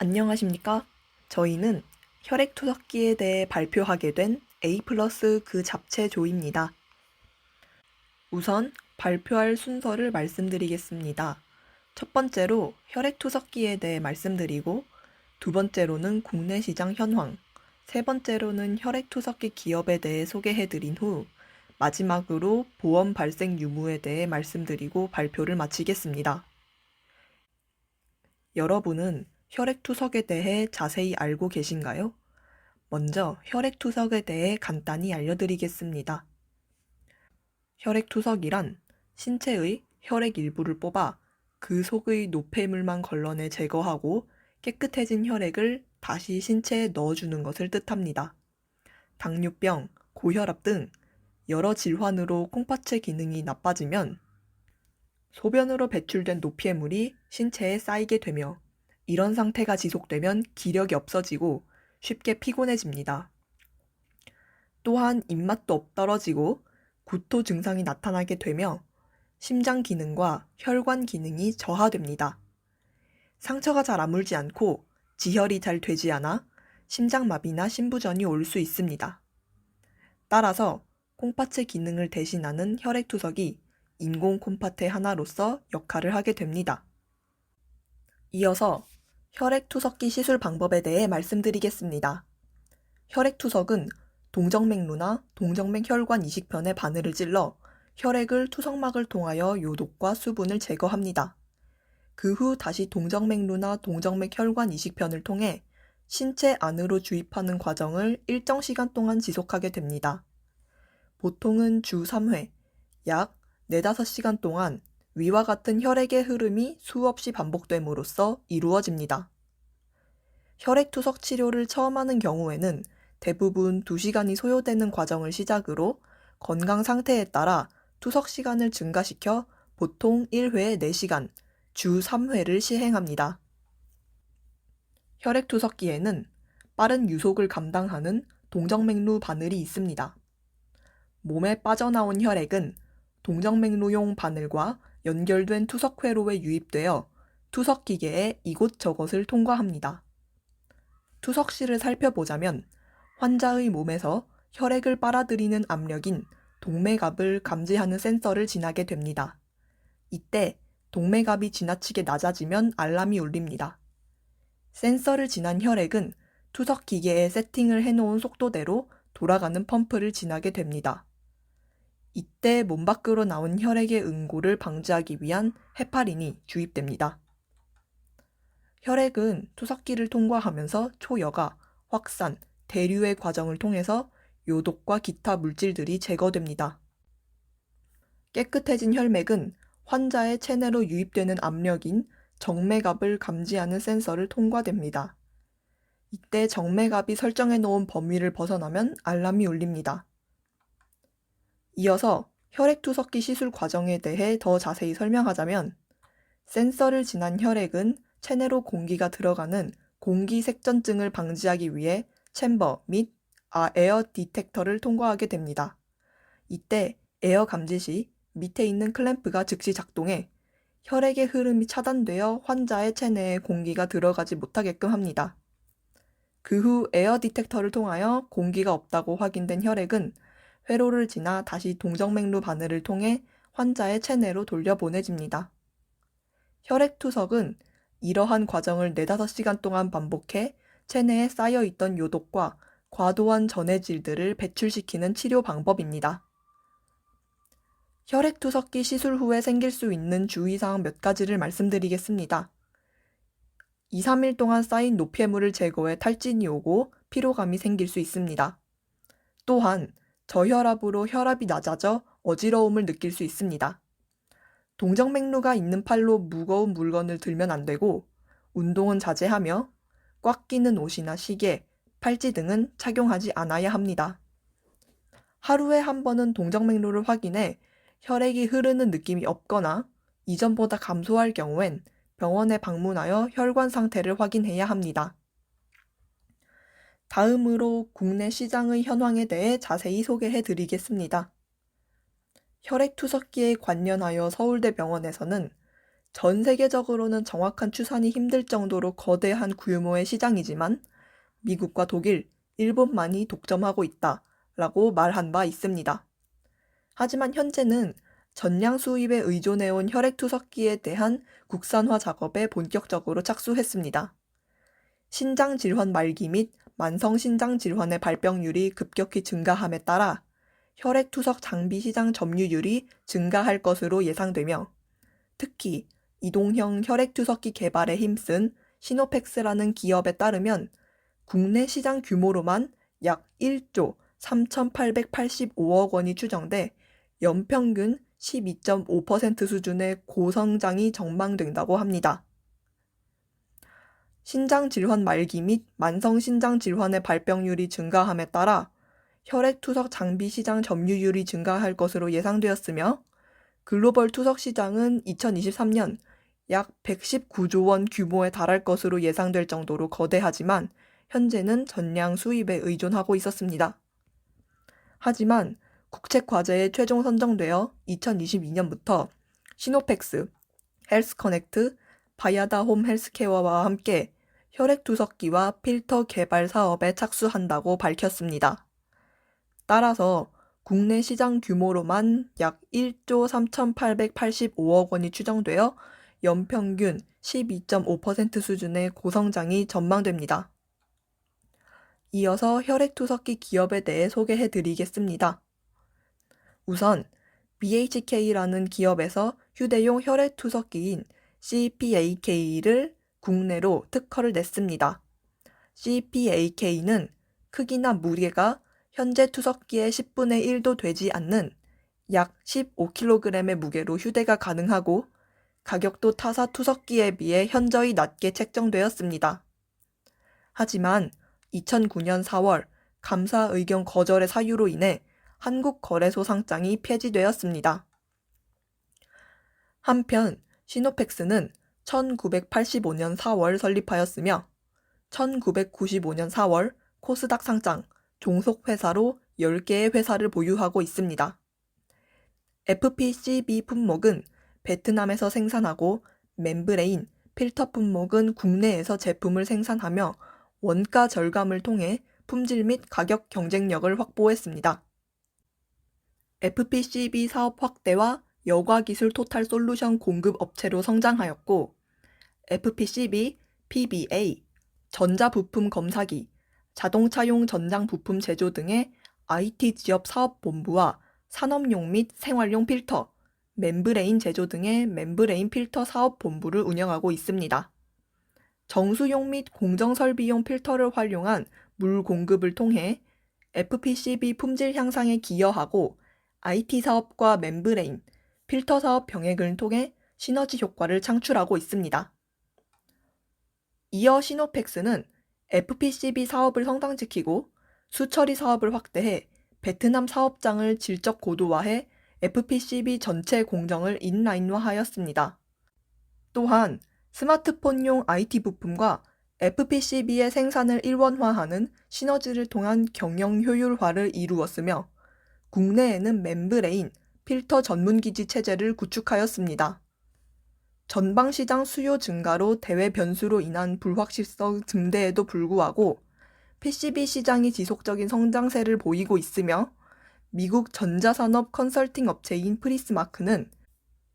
안녕하십니까? 저희는 혈액투석기에 대해 발표하게 된 A 플러스 그 잡채조입니다. 우선 발표할 순서를 말씀드리겠습니다. 첫 번째로 혈액투석기에 대해 말씀드리고, 두 번째로는 국내 시장 현황, 세 번째로는 혈액투석기 기업에 대해 소개해드린 후, 마지막으로 보험 발생 유무에 대해 말씀드리고 발표를 마치겠습니다. 여러분은 혈액투석에 대해 자세히 알고 계신가요? 먼저 혈액투석에 대해 간단히 알려드리겠습니다. 혈액투석이란 신체의 혈액 일부를 뽑아 그 속의 노폐물만 걸러내 제거하고 깨끗해진 혈액을 다시 신체에 넣어주는 것을 뜻합니다. 당뇨병, 고혈압 등 여러 질환으로 콩팥의 기능이 나빠지면 소변으로 배출된 노폐물이 신체에 쌓이게 되며, 이런 상태가 지속되면 기력이 없어지고 쉽게 피곤해집니다. 또한 입맛도 떨어지고 구토 증상이 나타나게 되며 심장 기능과 혈관 기능이 저하됩니다. 상처가 잘 아물지 않고 지혈이 잘 되지 않아 심장마비나 심부전이 올 수 있습니다. 따라서 콩팥의 기능을 대신하는 혈액투석이 인공 콩팥의 하나로서 역할을 하게 됩니다. 이어서 혈액투석기 시술 방법에 대해 말씀드리겠습니다. 혈액투석은 동정맥루나 동정맥 혈관 이식편에 바늘을 찔러 혈액을 투석막을 통하여 요독과 수분을 제거합니다. 그 후 다시 동정맥루나 동정맥 혈관 이식편을 통해 신체 안으로 주입하는 과정을 일정 시간 동안 지속하게 됩니다. 보통은 주 3회, 약 4-5시간 동안 위와 같은 혈액의 흐름이 수없이 반복됨으로써 이루어집니다. 혈액투석 치료를 처음 하는 경우에는 대부분 2시간이 소요되는 과정을 시작으로 건강 상태에 따라 투석 시간을 증가시켜 보통 1회에 4시간, 주 3회를 시행합니다. 혈액투석기에는 빠른 유속을 감당하는 동정맥루 바늘이 있습니다. 몸에 빠져나온 혈액은 동정맥루용 바늘과 연결된 투석회로에 유입되어 투석기계에 이곳저곳을 통과합니다. 투석실을 살펴보자면 환자의 몸에서 혈액을 빨아들이는 압력인 동맥압을 감지하는 센서를 지나게 됩니다. 이때 동맥압이 지나치게 낮아지면 알람이 울립니다. 센서를 지난 혈액은 투석기계에 세팅을 해놓은 속도대로 돌아가는 펌프를 지나게 됩니다. 이때 몸 밖으로 나온 혈액의 응고를 방지하기 위한 헤파린이 주입됩니다. 혈액은 투석기를 통과하면서 초여가, 확산, 대류의 과정을 통해서 요독과 기타 물질들이 제거됩니다. 깨끗해진 혈맥은 환자의 체내로 유입되는 압력인 정맥압을 감지하는 센서를 통과됩니다. 이때 정맥압이 설정해 놓은 범위를 벗어나면 알람이 울립니다. 이어서 혈액투석기 시술 과정에 대해 더 자세히 설명하자면, 센서를 지난 혈액은 체내로 공기가 들어가는 공기색전증을 방지하기 위해 챔버 및 에어 디텍터를 통과하게 됩니다. 이때 에어 감지 시 밑에 있는 클램프가 즉시 작동해 혈액의 흐름이 차단되어 환자의 체내에 공기가 들어가지 못하게끔 합니다. 그 후 에어 디텍터를 통하여 공기가 없다고 확인된 혈액은 회로를 지나 다시 동정맥루 바늘을 통해 환자의 체내로 돌려보내집니다. 혈액투석은 이러한 과정을 4-5시간 동안 반복해 체내에 쌓여있던 요독과 과도한 전해질들을 배출시키는 치료 방법입니다. 혈액투석기 시술 후에 생길 수 있는 주의사항 몇 가지를 말씀드리겠습니다. 2-3일 동안 쌓인 노폐물을 제거해 탈진이 오고 피로감이 생길 수 있습니다. 또한 저혈압으로 혈압이 낮아져 어지러움을 느낄 수 있습니다. 동정맥루가 있는 팔로 무거운 물건을 들면 안 되고, 운동은 자제하며 꽉 끼는 옷이나 시계, 팔찌 등은 착용하지 않아야 합니다. 하루에 한 번은 동정맥루를 확인해 혈액이 흐르는 느낌이 없거나 이전보다 감소할 경우엔 병원에 방문하여 혈관 상태를 확인해야 합니다. 다음으로 국내 시장의 현황에 대해 자세히 소개해 드리겠습니다. 혈액투석기에 관련하여 서울대병원에서는 전 세계적으로는 정확한 추산이 힘들 정도로 거대한 규모의 시장이지만 미국과 독일, 일본만이 독점하고 있다라고 말한 바 있습니다. 하지만 현재는 전량 수입에 의존해온 혈액투석기에 대한 국산화 작업에 본격적으로 착수했습니다. 신장질환 말기 및 만성신장질환의 발병률이 급격히 증가함에 따라 혈액투석 장비 시장 점유율이 증가할 것으로 예상되며 특히 이동형 혈액투석기 개발에 힘쓴 시노펙스라는 기업에 따르면 국내 시장 규모로만 약 1조 3,885억 원이 추정돼 연평균 12.5% 수준의 고성장이 전망된다고 합니다. 신장질환 말기 및 만성신장질환의 발병률이 증가함에 따라 혈액투석 장비 시장 점유율이 증가할 것으로 예상되었으며 글로벌 투석 시장은 2023년 약 119조 원 규모에 달할 것으로 예상될 정도로 거대하지만 현재는 전량 수입에 의존하고 있었습니다. 하지만 국책과제에 최종 선정되어 2022년부터 시노펙스, 헬스커넥트, 바야다홈 헬스케어와 함께 혈액투석기와 필터 개발 사업에 착수한다고 밝혔습니다. 따라서 국내 시장 규모로만 약 1조 3,885억 원이 추정되어 연평균 12.5% 수준의 고성장이 전망됩니다. 이어서 혈액투석기 기업에 대해 소개해 드리겠습니다. 우선 BHK라는 기업에서 휴대용 혈액투석기인 CPAK를 국내로 특허를 냈습니다. CPAK는 크기나 무게가 현재 투석기의 10분의 1도 되지 않는 약 15kg의 무게로 휴대가 가능하고 가격도 타사 투석기에 비해 현저히 낮게 책정되었습니다. 하지만 2009년 4월 감사 의견 거절의 사유로 인해 한국거래소 상장이 폐지되었습니다. 한편 시노펙스는 1985년 4월 설립하였으며 1995년 4월 코스닥 상장 종속회사로 10개의 회사를 보유하고 있습니다. FPCB 품목은 베트남에서 생산하고 멤브레인, 필터 품목은 국내에서 제품을 생산하며 원가 절감을 통해 품질 및 가격 경쟁력을 확보했습니다. FPCB 사업 확대와 여과기술 토탈 솔루션 공급 업체로 성장하였고 FPCB, PBA, 전자부품 검사기, 자동차용 전장 부품 제조 등의 IT 지역 사업본부와 산업용 및 생활용 필터, 멤브레인 제조 등의 멤브레인 필터 사업본부를 운영하고 있습니다. 정수용 및 공정설비용 필터를 활용한 물 공급을 통해 FPCB 품질 향상에 기여하고 IT 사업과 멤브레인, 필터 사업 병행을 통해 시너지 효과를 창출하고 있습니다. 이어 시노펙스는 FPCB 사업을 성장시키고 수처리 사업을 확대해 베트남 사업장을 질적 고도화해 FPCB 전체 공정을 인라인화하였습니다. 또한 스마트폰용 IT 부품과 FPCB의 생산을 일원화하는 시너지를 통한 경영 효율화를 이루었으며 국내에는 멤브레인, 필터 전문기지 체제를 구축하였습니다. 전방시장 수요 증가로 대외 변수로 인한 불확실성 증대에도 불구하고 PCB 시장이 지속적인 성장세를 보이고 있으며 미국 전자산업 컨설팅 업체인 프리스마크는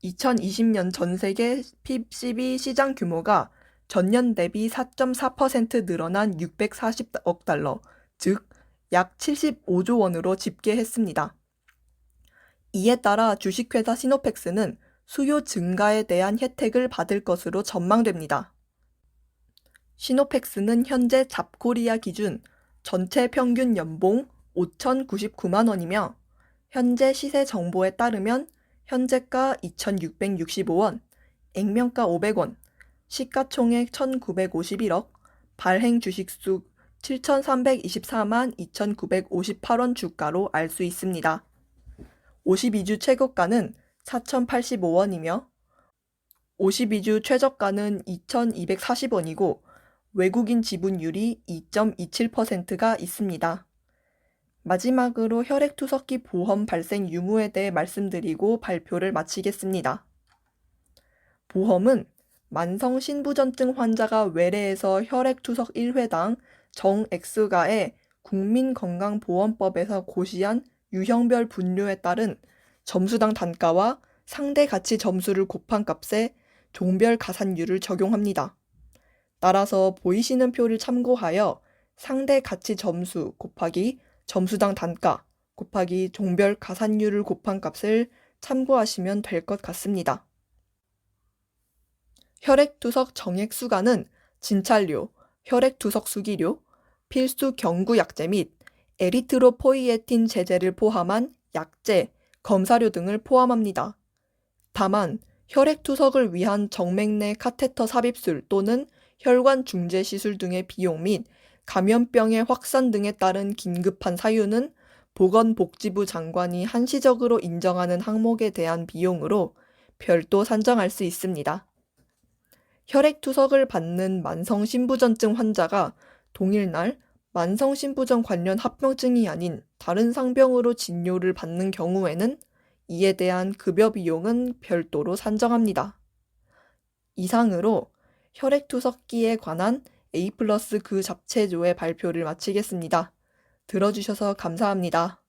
2020년 전 세계 PCB 시장 규모가 전년 대비 4.4% 늘어난 640억 달러, 즉 약 75조 원으로 집계했습니다. 이에 따라 주식회사 시노펙스는 수요 증가에 대한 혜택을 받을 것으로 전망됩니다. 시노펙스는 현재 잡코리아 기준 전체 평균 연봉 5,099만 원이며 현재 시세 정보에 따르면 현재가 2,665원, 액면가 500원, 시가총액 1,951억, 발행 주식수 7,324만 2,958원 주가로 알 수 있습니다. 52주 최고가는 4,085원이며 52주 최저가는 2,240원이고 외국인 지분율이 2.27%가 있습니다. 마지막으로 혈액투석기 보험 발생 유무에 대해 말씀드리고 발표를 마치겠습니다. 보험은 만성 신부전증 환자가 외래에서 혈액투석 1회당 정액수가의 국민건강보험법에서 고시한 유형별 분류에 따른 점수당 단가와 상대 가치 점수를 곱한 값에 종별 가산율을 적용합니다. 따라서 보이시는 표를 참고하여 상대 가치 점수 곱하기 점수당 단가 곱하기 종별 가산율을 곱한 값을 참고하시면 될 것 같습니다. 혈액투석 정액수가는 진찰료, 혈액투석 수기료, 필수 경구약제 및 에리트로포이에틴 제제를 포함한 약제, 검사료 등을 포함합니다. 다만 혈액투석을 위한 정맥 내 카테터 삽입술 또는 혈관 중재 시술 등의 비용 및 감염병의 확산 등에 따른 긴급한 사유는 보건복지부 장관이 한시적으로 인정하는 항목에 대한 비용으로 별도 산정할 수 있습니다. 혈액투석을 받는 만성신부전증 환자가 동일날 만성신부전 관련 합병증이 아닌 다른 상병으로 진료를 받는 경우에는 이에 대한 급여 비용은 별도로 산정합니다. 이상으로 혈액투석기에 관한 A+ 그 잡채조의 발표를 마치겠습니다. 들어주셔서 감사합니다.